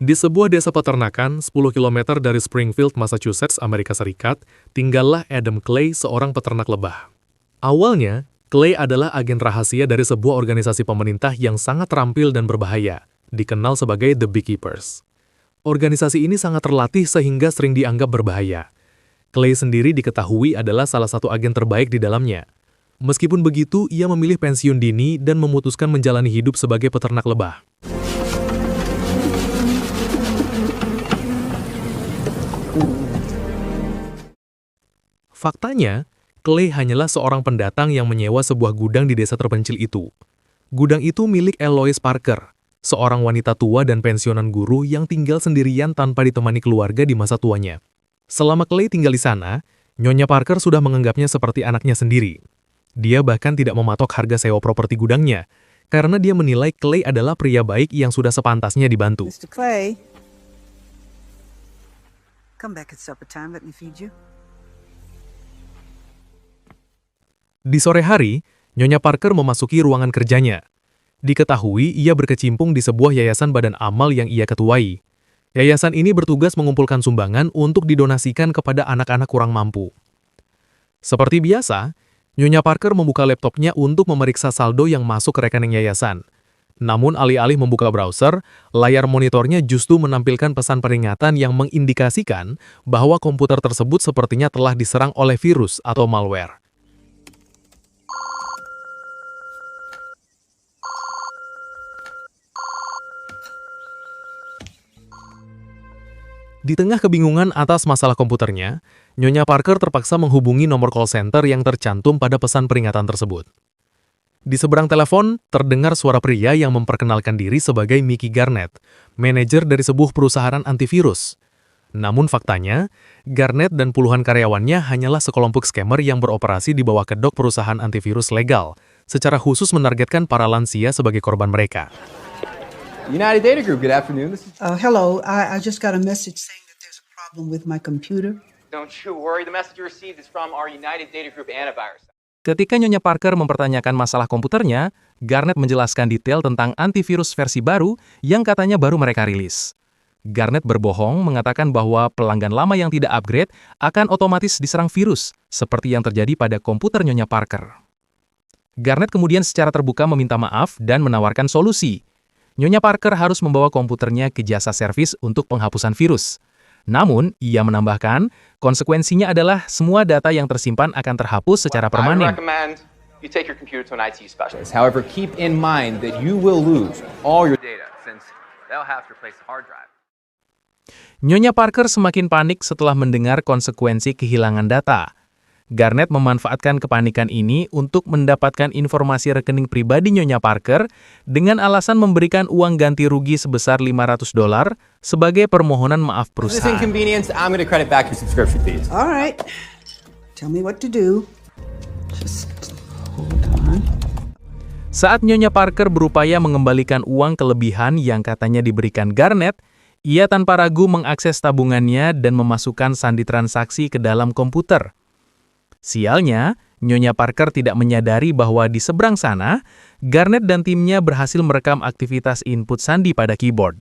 Di sebuah desa peternakan 10 km dari Springfield, Massachusetts, Amerika Serikat, tinggallah Adam Clay, seorang peternak lebah. Awalnya, Clay adalah agen rahasia dari sebuah organisasi pemerintah yang sangat terampil dan berbahaya, dikenal sebagai The Beekeepers. Organisasi ini sangat terlatih sehingga sering dianggap berbahaya. Clay sendiri diketahui adalah salah satu agen terbaik di dalamnya. Meskipun begitu, ia memilih pensiun dini dan memutuskan menjalani hidup sebagai peternak lebah. Faktanya, Clay hanyalah seorang pendatang yang menyewa sebuah gudang di desa terpencil itu. Gudang itu milik Eloise Parker, seorang wanita tua dan pensiunan guru yang tinggal sendirian tanpa ditemani keluarga di masa tuanya. Selama Clay tinggal di sana, Nyonya Parker sudah menganggapnya seperti anaknya sendiri. Dia bahkan tidak mematok harga sewa properti gudangnya, karena dia menilai Clay adalah pria baik yang sudah sepantasnya dibantu. Mr. Clay, come back at supper time. Let me feed you. Di sore hari, Nyonya Parker memasuki ruangan kerjanya. Diketahui ia berkecimpung di sebuah yayasan badan amal yang ia ketuai. Yayasan ini bertugas mengumpulkan sumbangan untuk didonasikan kepada anak-anak kurang mampu. Seperti biasa, Nyonya Parker membuka laptopnya untuk memeriksa saldo yang masuk ke rekening yayasan. Namun alih-alih membuka browser, layar monitornya justru menampilkan pesan peringatan yang mengindikasikan bahwa komputer tersebut sepertinya telah diserang oleh virus atau malware. Di tengah kebingungan atas masalah komputernya, Nyonya Parker terpaksa menghubungi nomor call center yang tercantum pada pesan peringatan tersebut. Di seberang telepon, terdengar suara pria yang memperkenalkan diri sebagai Mickey Garnett, manajer dari sebuah perusahaan antivirus. Namun faktanya, Garnett dan puluhan karyawannya hanyalah sekelompok scammer yang beroperasi di bawah kedok perusahaan antivirus legal, secara khusus menargetkan para lansia sebagai korban mereka. United Data Group, good afternoon. This is... Hello. I just got a message saying that there's a problem with my computer. Don't you worry, the message you received is from our United Data Group antivirus. Ketika Nyonya Parker mempertanyakan masalah komputernya, Garnett menjelaskan detail tentang antivirus versi baru yang katanya baru mereka rilis. Garnett berbohong mengatakan bahwa pelanggan lama yang tidak upgrade akan otomatis diserang virus, seperti yang terjadi pada komputer Nyonya Parker. Garnett kemudian secara terbuka meminta maaf dan menawarkan solusi. Nyonya Parker harus membawa komputernya ke jasa servis untuk penghapusan virus. Namun, ia menambahkan, konsekuensinya adalah semua data yang tersimpan akan terhapus secara permanen. However, keep in mind that you will lose all your data since they'll have to replace the hard drive. Nyonya Parker semakin panik setelah mendengar konsekuensi kehilangan data. Garnett memanfaatkan kepanikan ini untuk mendapatkan informasi rekening pribadi Nyonya Parker dengan alasan memberikan uang ganti rugi sebesar $500 sebagai permohonan maaf perusahaan. This inconvenience, I'm going to credit back your subscription fees. All right. Tell me what to do. Just hold on. Saat Nyonya Parker berupaya mengembalikan uang kelebihan yang katanya diberikan Garnett, ia tanpa ragu mengakses tabungannya dan memasukkan sandi transaksi ke dalam komputer. Sialnya, Nyonya Parker tidak menyadari bahwa di seberang sana, Garnett dan timnya berhasil merekam aktivitas input sandi pada keyboard.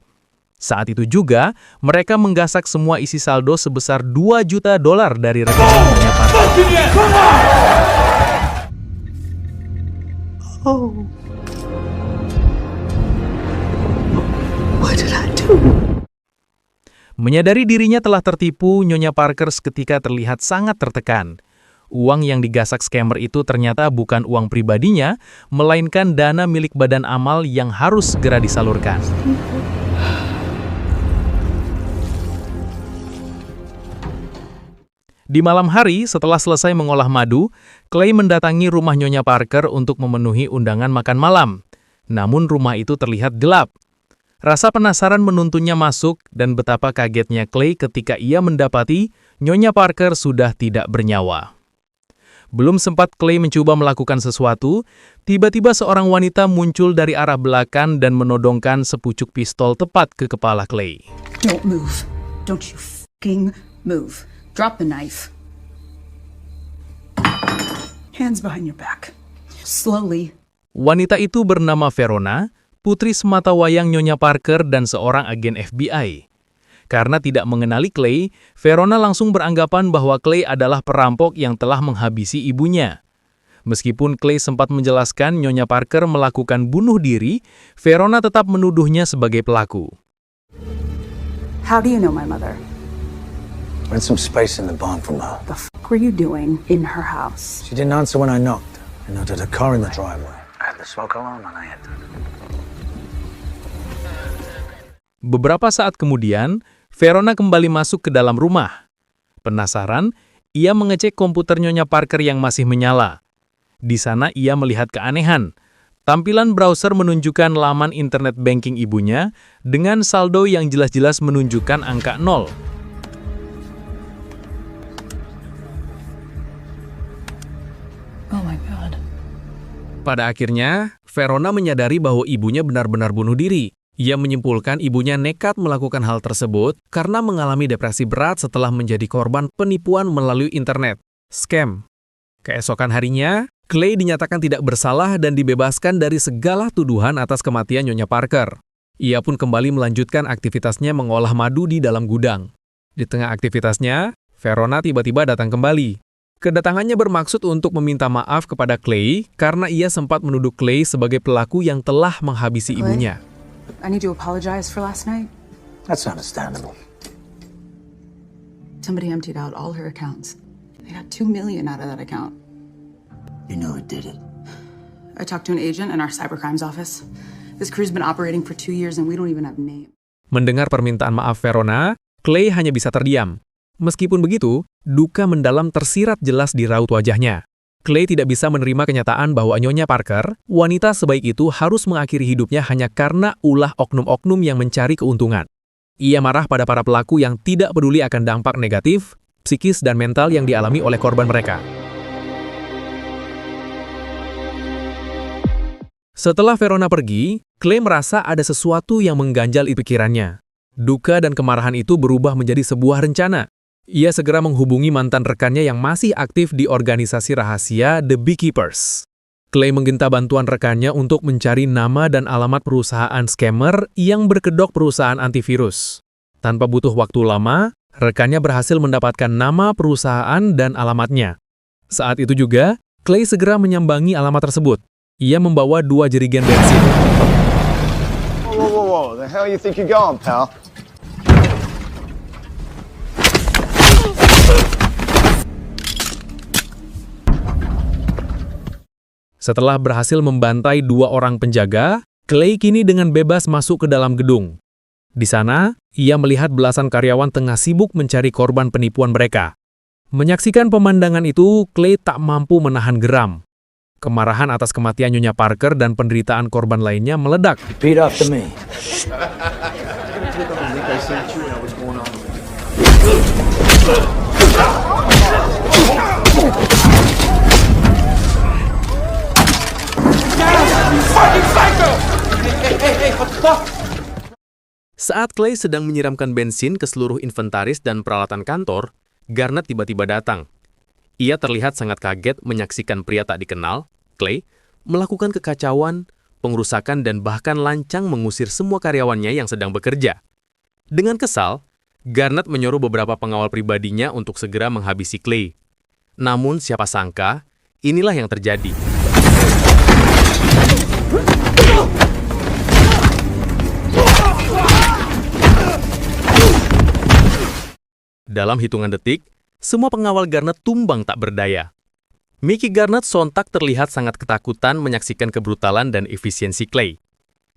Saat itu juga, mereka menggasak semua isi saldo sebesar $2 juta dari rekening Nyonya Parker. Oh. What did I do? Menyadari dirinya telah tertipu, Nyonya Parker seketika terlihat sangat tertekan. Uang yang digasak scammer itu ternyata bukan uang pribadinya, melainkan dana milik badan amal yang harus segera disalurkan. Di malam hari, setelah selesai mengolah madu, Clay mendatangi rumah Nyonya Parker untuk memenuhi undangan makan malam. Namun rumah itu terlihat gelap. Rasa penasaran menuntunnya masuk dan betapa kagetnya Clay ketika ia mendapati Nyonya Parker sudah tidak bernyawa. Belum sempat Clay mencoba melakukan sesuatu, tiba-tiba seorang wanita muncul dari arah belakang dan menodongkan sepucuk pistol tepat ke kepala Clay. Don't move. Don't you fucking move. Drop the knife. Hands behind your back. Slowly. Wanita itu bernama Verona, putri sematawayang Nyonya Parker dan seorang agen FBI. Karena tidak mengenali Clay, Verona langsung beranggapan bahwa Clay adalah perampok yang telah menghabisi ibunya. Meskipun Clay sempat menjelaskan Nyonya Parker melakukan bunuh diri, Verona tetap menuduhnya sebagai pelaku. How do you know my mother? Rent some space in the barn from her. The fuck were you doing in her house? She didn't answer when I knocked. I noted a car in the driveway. I had the smoke alarm and I entered. Beberapa saat kemudian, Verona kembali masuk ke dalam rumah. Penasaran, ia mengecek komputer Nyonya Parker yang masih menyala. Di sana ia melihat keanehan. Tampilan browser menunjukkan laman internet banking ibunya dengan saldo yang jelas-jelas menunjukkan angka 0. Oh my God. Pada akhirnya, Verona menyadari bahwa ibunya benar-benar bunuh diri. Ia menyimpulkan ibunya nekat melakukan hal tersebut karena mengalami depresi berat setelah menjadi korban penipuan melalui internet. Scam. Keesokan harinya, Clay dinyatakan tidak bersalah dan dibebaskan dari segala tuduhan atas kematian Nyonya Parker. Ia pun kembali melanjutkan aktivitasnya mengolah madu di dalam gudang. Di tengah aktivitasnya, Verona tiba-tiba datang kembali. Kedatangannya bermaksud untuk meminta maaf kepada Clay karena ia sempat menuduh Clay sebagai pelaku yang telah menghabisi ibunya. I need to apologize for last night. That's understandable. Somebody emptied out all her accounts. They got $2 million out of that account. You know who did it. I talked to an agent in our cybercrimes office. This crew's been operating for 2 years and we don't even have a name. Mendengar permintaan maaf Verona, Clay hanya bisa terdiam. Meskipun begitu, duka mendalam tersirat jelas di raut wajahnya. Clay tidak bisa menerima kenyataan bahwa Nyonya Parker, wanita sebaik itu harus mengakhiri hidupnya hanya karena ulah oknum-oknum yang mencari keuntungan. Ia marah pada para pelaku yang tidak peduli akan dampak negatif, psikis dan mental yang dialami oleh korban mereka. Setelah Verona pergi, Clay merasa ada sesuatu yang mengganjal di pikirannya. Duka dan kemarahan itu berubah menjadi sebuah rencana. Ia segera menghubungi mantan rekannya yang masih aktif di organisasi rahasia The Beekeepers. Clay meminta bantuan rekannya untuk mencari nama dan alamat perusahaan scammer yang berkedok perusahaan antivirus. Tanpa butuh waktu lama, rekannya berhasil mendapatkan nama perusahaan dan alamatnya. Saat itu juga, Clay segera menyambangi alamat tersebut. Ia membawa 2 jerigen bensin. Whoa. The hell you think you're going, pal? Setelah berhasil membantai 2 orang penjaga, Clay kini dengan bebas masuk ke dalam gedung. Di sana, ia melihat belasan karyawan tengah sibuk mencari korban penipuan mereka. Menyaksikan pemandangan itu, Clay tak mampu menahan geram. Kemarahan atas kematian Nyonya Parker dan penderitaan korban lainnya meledak. Repeat after me. Saat Clay sedang menyiramkan bensin ke seluruh inventaris dan peralatan kantor, Garnett tiba-tiba datang. Ia terlihat sangat kaget menyaksikan pria tak dikenal, Clay, melakukan kekacauan, pengerusakan dan bahkan lancang mengusir semua karyawannya yang sedang bekerja. Dengan kesal, Garnett menyuruh beberapa pengawal pribadinya untuk segera menghabisi Clay. Namun siapa sangka, inilah yang terjadi. Dalam hitungan detik, semua pengawal Garnett tumbang tak berdaya. Mickey Garnett sontak terlihat sangat ketakutan menyaksikan kebrutalan dan efisiensi Clay.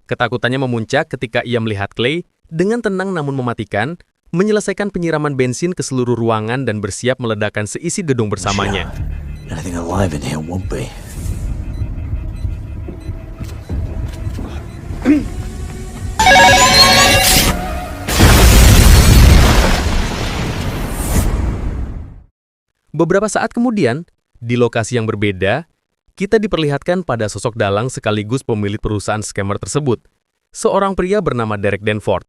Ketakutannya memuncak ketika ia melihat Clay dengan tenang namun mematikan, menyelesaikan penyiraman bensin ke seluruh ruangan dan bersiap meledakkan seisi gedung bersamanya. Anything alive in here won't be. Beberapa saat kemudian, di lokasi yang berbeda, kita diperlihatkan pada sosok dalang sekaligus pemilik perusahaan scammer tersebut, seorang pria bernama Derek Danforth.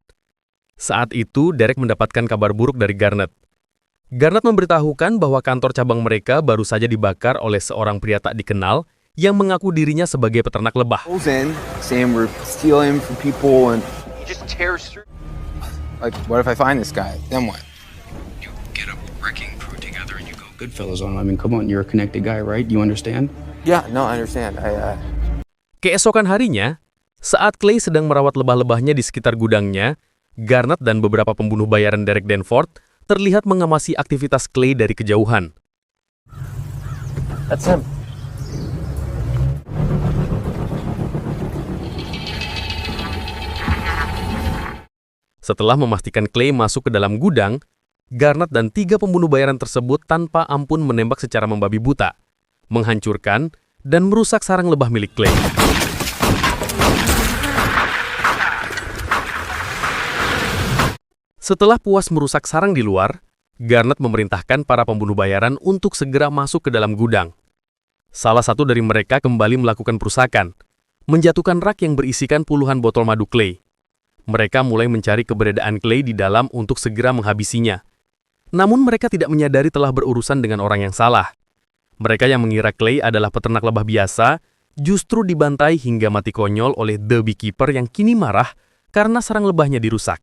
Saat itu, Derek mendapatkan kabar buruk dari Garnett. Garnett memberitahukan bahwa kantor cabang mereka baru saja dibakar oleh seorang pria tak dikenal yang mengaku dirinya sebagai peternak lebah. Goes in, saying we're stealing from people, and he just tears through. Like, what if I find this guy? Then what? You get a wrecking crew together and you go Goodfellas on him. I mean, come on, you're a connected guy, right? You understand? Yeah, no, I understand. Keesokan harinya, saat Clay sedang merawat lebah-lebahnya di sekitar gudangnya, Garnett dan beberapa pembunuh bayaran Derek Danforth terlihat mengamasi aktivitas Clay dari kejauhan. That's him. Setelah memastikan Clay masuk ke dalam gudang, Garnett dan 3 pembunuh bayaran tersebut tanpa ampun menembak secara membabi buta, menghancurkan dan merusak sarang lebah milik Clay. Setelah puas merusak sarang di luar, Garnett memerintahkan para pembunuh bayaran untuk segera masuk ke dalam gudang. Salah satu dari mereka kembali melakukan perusakan, menjatuhkan rak yang berisikan puluhan botol madu Clay. Mereka mulai mencari keberadaan Clay di dalam untuk segera menghabisinya. Namun mereka tidak menyadari telah berurusan dengan orang yang salah. Mereka yang mengira Clay adalah peternak lebah biasa, justru dibantai hingga mati konyol oleh The Beekeeper yang kini marah karena sarang lebahnya dirusak.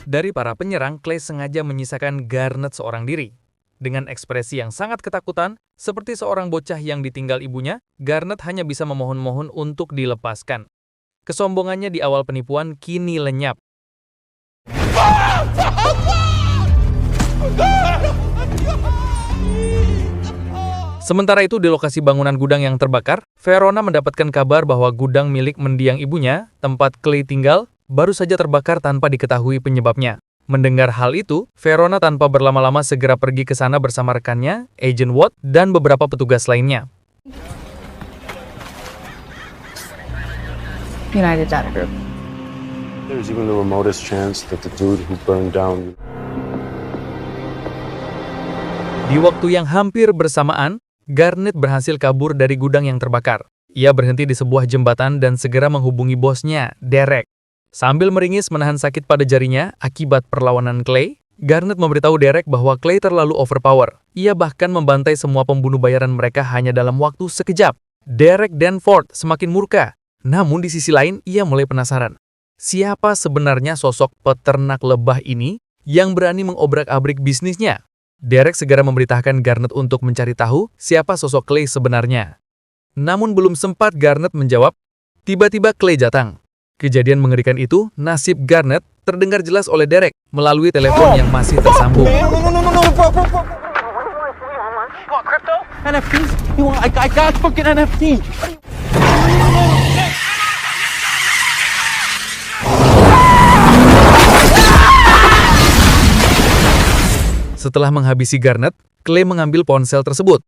Dari para penyerang, Clay sengaja menyisakan Garnett seorang diri. Dengan ekspresi yang sangat ketakutan, seperti seorang bocah yang ditinggal ibunya, Garnett hanya bisa memohon-mohon untuk dilepaskan. Kesombongannya di awal penipuan kini lenyap. Sementara itu, di lokasi bangunan gudang yang terbakar, Verona mendapatkan kabar bahwa gudang milik mendiang ibunya, tempat Clay tinggal, baru saja terbakar tanpa diketahui penyebabnya. Mendengar hal itu, Verona tanpa berlama-lama segera pergi ke sana bersama rekannya, Agent Watt, dan beberapa petugas lainnya. United Data Group. There's even the remotest chance that the dude who burned down... Di waktu yang hampir bersamaan, Garnett berhasil kabur dari gudang yang terbakar. Ia berhenti di sebuah jembatan dan segera menghubungi bosnya, Derek. Sambil meringis menahan sakit pada jarinya akibat perlawanan Clay, Garnett memberitahu Derek bahwa Clay terlalu overpower. Ia bahkan membantai semua pembunuh bayaran mereka hanya dalam waktu sekejap. Derek Danforth semakin murka, namun di sisi lain ia mulai penasaran. Siapa sebenarnya sosok peternak lebah ini yang berani mengobrak-abrik bisnisnya? Derek segera memberitahukan Garnett untuk mencari tahu siapa sosok Clay sebenarnya. Namun belum sempat Garnett menjawab, tiba-tiba Clay datang. Kejadian mengerikan itu, nasib Garnett terdengar jelas oleh Derek melalui telepon yang masih tersambung. Setelah menghabisi Garnett, Clay mengambil ponsel tersebut.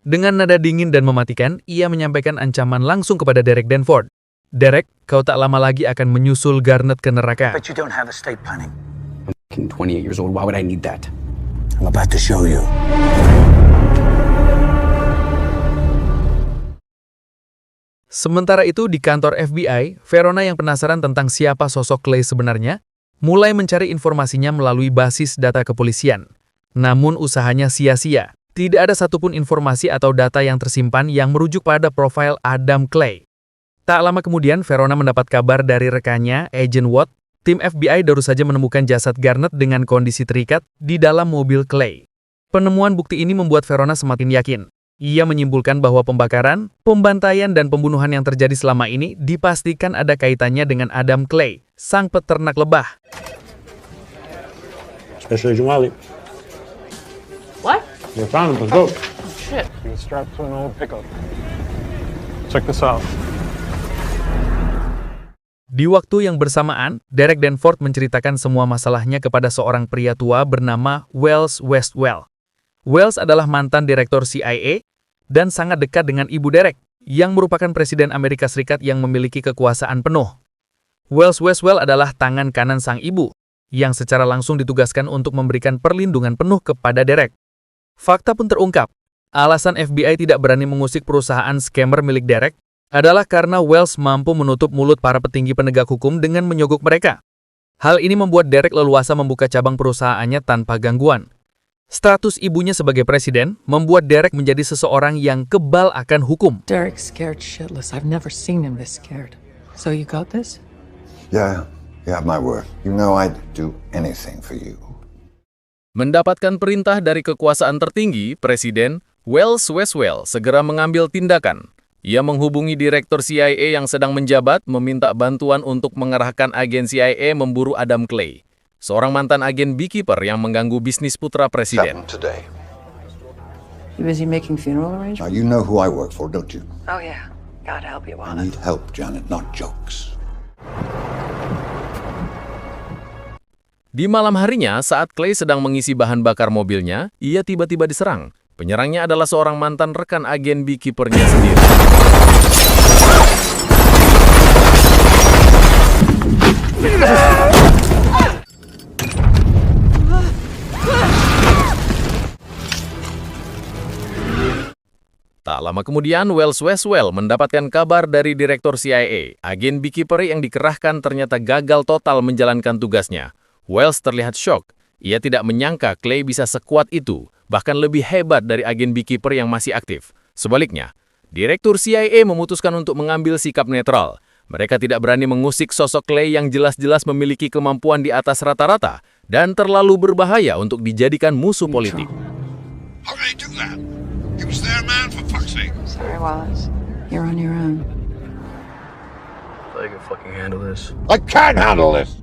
Dengan nada dingin dan mematikan, ia menyampaikan ancaman langsung kepada Derek Danforth. Derek, kau tak lama lagi akan menyusul Garnett ke neraka. But you don't have estate planning. I'm 28 years old. Why would I need that? I'm about to show you. Sementara itu, di kantor FBI, Verona yang penasaran tentang siapa sosok Clay sebenarnya, mulai mencari informasinya melalui basis data kepolisian. Namun usahanya sia-sia. Tidak ada satupun informasi atau data yang tersimpan yang merujuk pada profil Adam Clay. Tak lama kemudian, Verona mendapat kabar dari rekannya, Agent Watt. Tim FBI baru saja menemukan jasad Garnett dengan kondisi terikat di dalam mobil Clay. Penemuan bukti ini membuat Verona semakin yakin. Ia menyimpulkan bahwa pembakaran, pembantaian, dan pembunuhan yang terjadi selama ini dipastikan ada kaitannya dengan Adam Clay, sang peternak lebah. Especially Jumali. What? We found him. Let's go. Shit. He's strapped to an old pickup. Check this out. Di waktu yang bersamaan, Derek Danforth menceritakan semua masalahnya kepada seorang pria tua bernama Wells Westwell. Wells adalah mantan direktur CIA dan sangat dekat dengan ibu Derek, yang merupakan Presiden Amerika Serikat yang memiliki kekuasaan penuh. Wells Westwell adalah tangan kanan sang ibu, yang secara langsung ditugaskan untuk memberikan perlindungan penuh kepada Derek. Fakta pun terungkap. Alasan FBI tidak berani mengusik perusahaan scammer milik Derek adalah karena Wells mampu menutup mulut para petinggi penegak hukum dengan menyogok mereka. Hal ini membuat Derek leluasa membuka cabang perusahaannya tanpa gangguan. Status ibunya sebagai presiden membuat Derek menjadi seseorang yang kebal akan hukum. Derek's scared shitless. I've never seen him this scared. So you got this? Yeah, you have my word. You know I'd do anything for you. Mendapatkan perintah dari kekuasaan tertinggi, Presiden Wells Westwell segera mengambil tindakan. Ia menghubungi Direktur CIA yang sedang menjabat, meminta bantuan untuk mengerahkan agen CIA memburu Adam Clay, seorang mantan agen beekeeper yang mengganggu bisnis putra presiden. You busy making funeral arrangements? Now you know who I work for, don't you? Oh yeah. Gotta help you I on need help, Janet, not jokes. Di malam harinya, saat Clay sedang mengisi bahan bakar mobilnya, ia tiba-tiba diserang. Penyerangnya adalah seorang mantan rekan agen beekeepernya sendiri. Tak lama kemudian, Wells Westwell mendapatkan kabar dari Direktur CIA. Agen beekeeper yang dikerahkan ternyata gagal total menjalankan tugasnya. Wells terlihat syok. Ia tidak menyangka Clay bisa sekuat itu, bahkan lebih hebat dari agen beekeeper yang masih aktif. Sebaliknya, Direktur CIA memutuskan untuk mengambil sikap netral. Mereka tidak berani mengusik sosok Clay yang jelas-jelas memiliki kemampuan di atas rata-rata dan terlalu berbahaya untuk dijadikan musuh politik. Sorry, Wallace. You're on your own. I can fucking handle this. I can't handle this!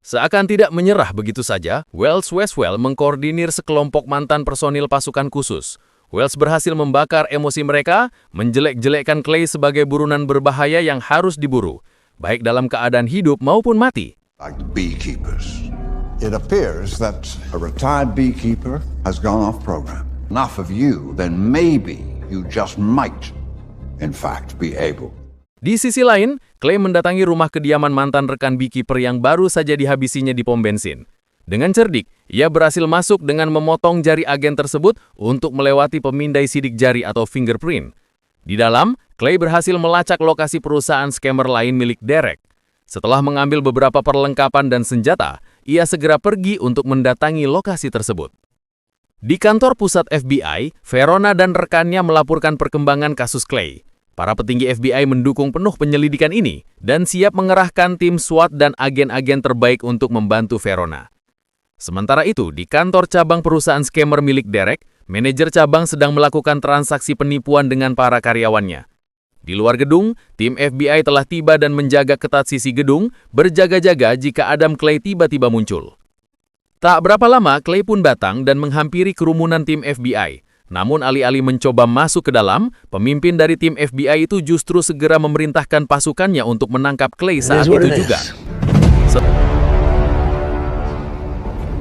Seakan tidak menyerah begitu saja, Wells Westwell mengkoordinir sekelompok mantan personil pasukan khusus. Wells berhasil membakar emosi mereka, menjelek-jelekkan Clay sebagai burunan berbahaya yang harus diburu, baik dalam keadaan hidup maupun mati. Like beekeepers. It appears that a retired beekeeper has gone off program. Enough of you, then maybe you just might, in fact, be able. Di sisi lain, Clay mendatangi rumah kediaman mantan rekan beekeeper yang baru saja dihabisinya di pom bensin. Dengan cerdik, ia berhasil masuk dengan memotong jari agen tersebut untuk melewati pemindai sidik jari atau fingerprint. Di dalam, Clay berhasil melacak lokasi perusahaan scammer lain milik Derek. Setelah mengambil beberapa perlengkapan dan senjata, ia segera pergi untuk mendatangi lokasi tersebut. Di kantor pusat FBI, Verona dan rekannya melaporkan perkembangan kasus Clay. Para petinggi FBI mendukung penuh penyelidikan ini dan siap mengerahkan tim SWAT dan agen-agen terbaik untuk membantu Verona. Sementara itu, di kantor cabang perusahaan scammer milik Derek, manajer cabang sedang melakukan transaksi penipuan dengan para karyawannya. Di luar gedung, tim FBI telah tiba dan menjaga ketat sisi gedung, berjaga-jaga jika Adam Clay tiba-tiba muncul. Tak berapa lama, Clay pun datang dan menghampiri kerumunan tim FBI. Namun alih-alih mencoba masuk ke dalam, pemimpin dari tim FBI itu justru segera memerintahkan pasukannya untuk menangkap Clay saat itu juga.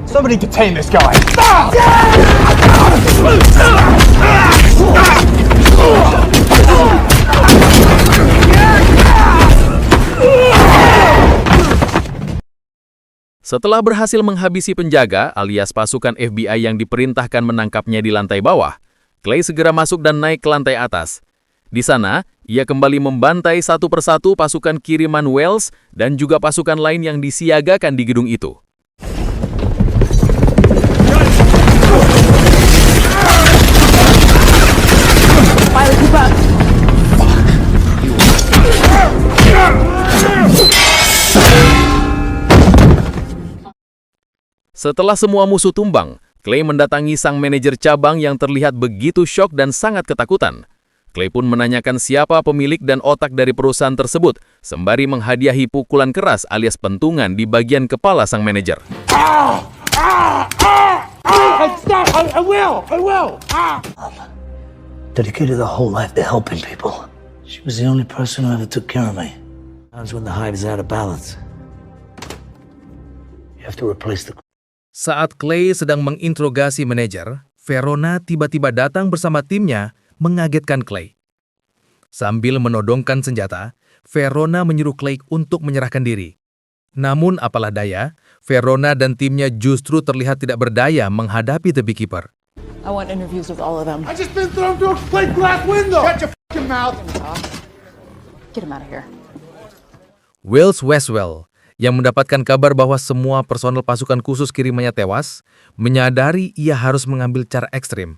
Somebody detain this guy! Setelah berhasil menghabisi penjaga alias pasukan FBI yang diperintahkan menangkapnya di lantai bawah, Clay segera masuk dan naik ke lantai atas. Di sana, ia kembali membantai satu persatu pasukan kiriman Wells dan juga pasukan lain yang disiagakan di gedung itu. Setelah semua musuh tumbang, Clay mendatangi sang manajer cabang yang terlihat begitu syok dan sangat ketakutan. Clay pun menanyakan siapa pemilik dan otak dari perusahaan tersebut, sembari menghadiahi pukulan keras alias pentungan di bagian kepala sang manajer. I will! Dedicated her whole life to helping people. She was the only person who ever took care of me. Times when the hive is out of balance. You have to replace the... Saat Clay sedang menginterogasi manajer, Verona tiba-tiba datang bersama timnya mengagetkan Clay. Sambil menodongkan senjata, Verona menyuruh Clay untuk menyerahkan diri. Namun apalah daya, Verona dan timnya justru terlihat tidak berdaya menghadapi The Beekeeper. I want interviews with all of them. I just been thrown through a plate glass window! Shut your fucking mouth! Get him out of here. Wales Westwell, yang mendapatkan kabar bahwa semua personel pasukan khusus kirimannya tewas, menyadari ia harus mengambil cara ekstrim.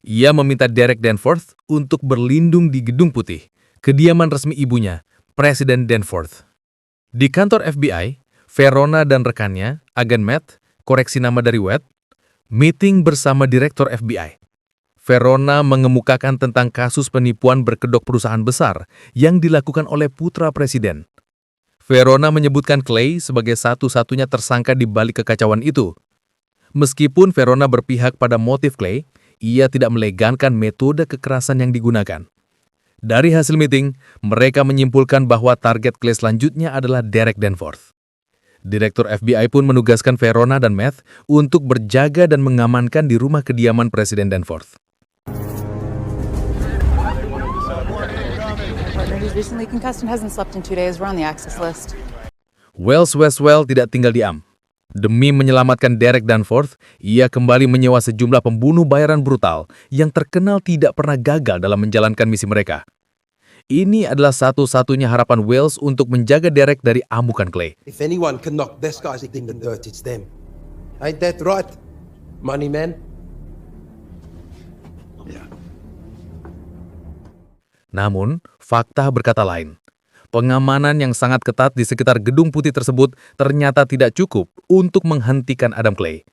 Ia meminta Derek Danforth untuk berlindung di Gedung Putih, kediaman resmi ibunya, Presiden Danforth. Di kantor FBI, Verona dan rekannya, agen Matt, koreksi nama dari Wade, meeting bersama Direktur FBI. Verona mengemukakan tentang kasus penipuan berkedok perusahaan besar yang dilakukan oleh putra presiden. Verona menyebutkan Clay sebagai satu-satunya tersangka di balik kekacauan itu. Meskipun Verona berpihak pada motif Clay, ia tidak melegankan metode kekerasan yang digunakan. Dari hasil meeting, mereka menyimpulkan bahwa target Clay selanjutnya adalah Derek Danforth. Direktur FBI pun menugaskan Verona dan Matt untuk berjaga dan mengamankan di rumah kediaman Presiden Danforth. Partner who's recently concussed and hasn't slept in 2 days. We're on the access list. Wales Westwell tidak tinggal diam. Demi menyelamatkan Derek Danforth, ia kembali menyewa sejumlah pembunuh bayaran brutal yang terkenal tidak pernah gagal dalam menjalankan misi mereka. Ini adalah satu-satunya harapan Wales untuk menjaga Derek dari amukan Clay. If anyone can knock this guy's in the dirt, it's them. Ain't that right, money man? Namun, fakta berkata lain. Pengamanan yang sangat ketat di sekitar Gedung Putih tersebut ternyata tidak cukup untuk menghentikan Adam Clay.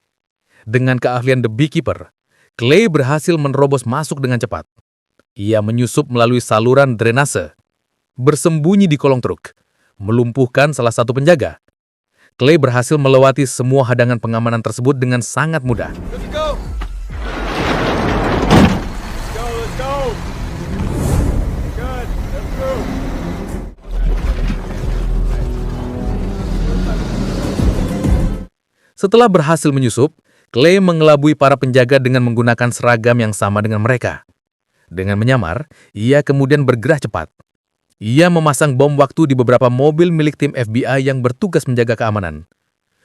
Dengan keahlian The Beekeeper, Clay berhasil menerobos masuk dengan cepat. Ia menyusup melalui saluran drainase, bersembunyi di kolong truk, melumpuhkan salah satu penjaga. Clay berhasil melewati semua hadangan pengamanan tersebut dengan sangat mudah. Setelah berhasil menyusup, Clay mengelabui para penjaga dengan menggunakan seragam yang sama dengan mereka. Dengan menyamar, ia kemudian bergerak cepat. Ia memasang bom waktu di beberapa mobil milik tim FBI yang bertugas menjaga keamanan.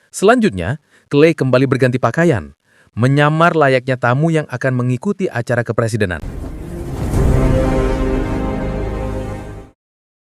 Selanjutnya, Clay kembali berganti pakaian, menyamar layaknya tamu yang akan mengikuti acara kepresidenan.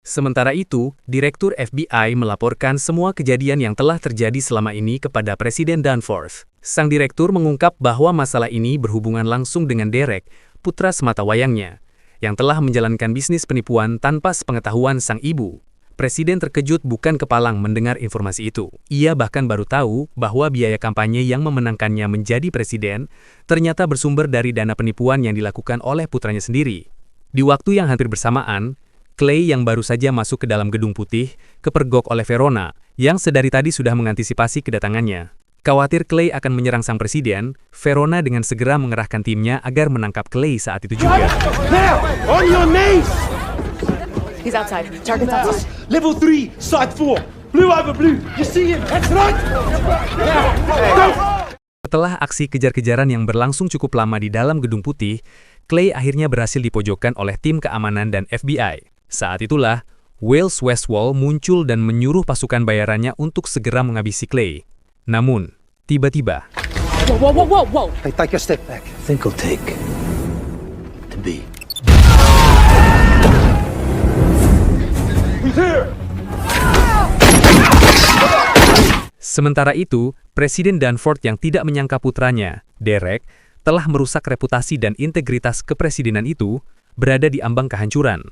Sementara itu, Direktur FBI melaporkan semua kejadian yang telah terjadi selama ini kepada Presiden Danforth. Sang direktur mengungkap bahwa masalah ini berhubungan langsung dengan Derek, putra sematawayangnya, yang telah menjalankan bisnis penipuan tanpa sepengetahuan sang ibu. Presiden terkejut bukan kepalang mendengar informasi itu. Ia bahkan baru tahu bahwa biaya kampanye yang memenangkannya menjadi presiden ternyata bersumber dari dana penipuan yang dilakukan oleh putranya sendiri. Di waktu yang hampir bersamaan, Clay yang baru saja masuk ke dalam Gedung Putih kepergok oleh Verona yang sedari tadi sudah mengantisipasi kedatangannya. Khawatir Clay akan menyerang sang presiden, Verona dengan segera mengerahkan timnya agar menangkap Clay saat itu juga. Now, on your knees! He's outside. Target's outside. Level 3, side 4. Blue over blue. You see him? That's right! Now, go! Setelah aksi kejar-kejaran yang berlangsung cukup lama di dalam Gedung Putih, Clay akhirnya berhasil dipojokkan oleh tim keamanan dan FBI. Saat itulah, Wales Westwell muncul dan menyuruh pasukan bayarannya untuk segera menghabisi Clay. Namun, tiba-tiba, Whoa. Hey, take a step back. I think I'll take the B. He's here! sementara itu, Presiden Danforth yang tidak menyangka putranya, Derek, telah merusak reputasi dan integritas kepresidenan itu, berada di ambang kehancuran.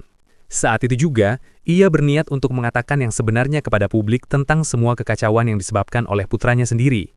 Saat itu juga, ia berniat untuk mengatakan yang sebenarnya kepada publik tentang semua kekacauan yang disebabkan oleh putranya sendiri.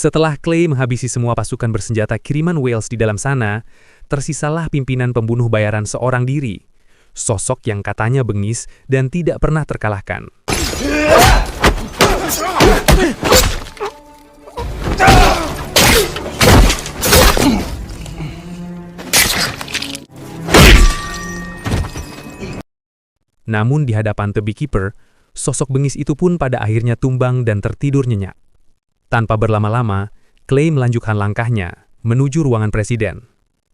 Setelah Clay menghabisi semua pasukan bersenjata kiriman Wales di dalam sana, tersisalah pimpinan pembunuh bayaran seorang diri, sosok yang katanya bengis dan tidak pernah terkalahkan. Namun di hadapan The Beekeeper, sosok bengis itu pun pada akhirnya tumbang dan tertidur nyenyak. Tanpa berlama-lama, Clay melanjutkan langkahnya menuju ruangan presiden.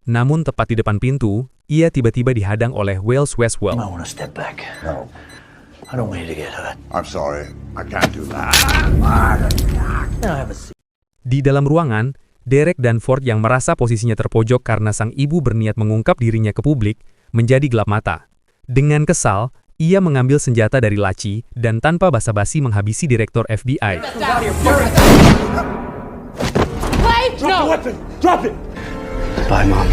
Namun tepat di depan pintu, ia tiba-tiba dihadang oleh Wales Westwell. I want to step back. No. I don't want you to get hurt. I'm sorry, I can't do that. Now have a seat. Di dalam ruangan, Derek dan Ford yang merasa posisinya terpojok karena sang ibu berniat mengungkap dirinya ke publik, menjadi gelap mata. Dengan kesal, ia mengambil senjata dari laci dan tanpa basa-basi menghabisi direktur FBI. Drop the weapon! Drop it! Bye, Mom.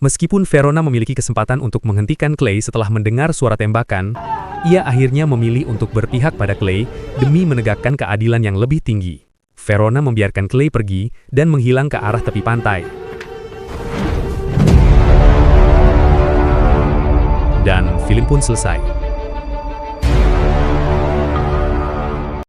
Meskipun Verona memiliki kesempatan untuk menghentikan Clay setelah mendengar suara tembakan, ia akhirnya memilih untuk berpihak pada Clay demi menegakkan keadilan yang lebih tinggi. Verona membiarkan Clay pergi dan menghilang ke arah tepi pantai. Dan film pun selesai.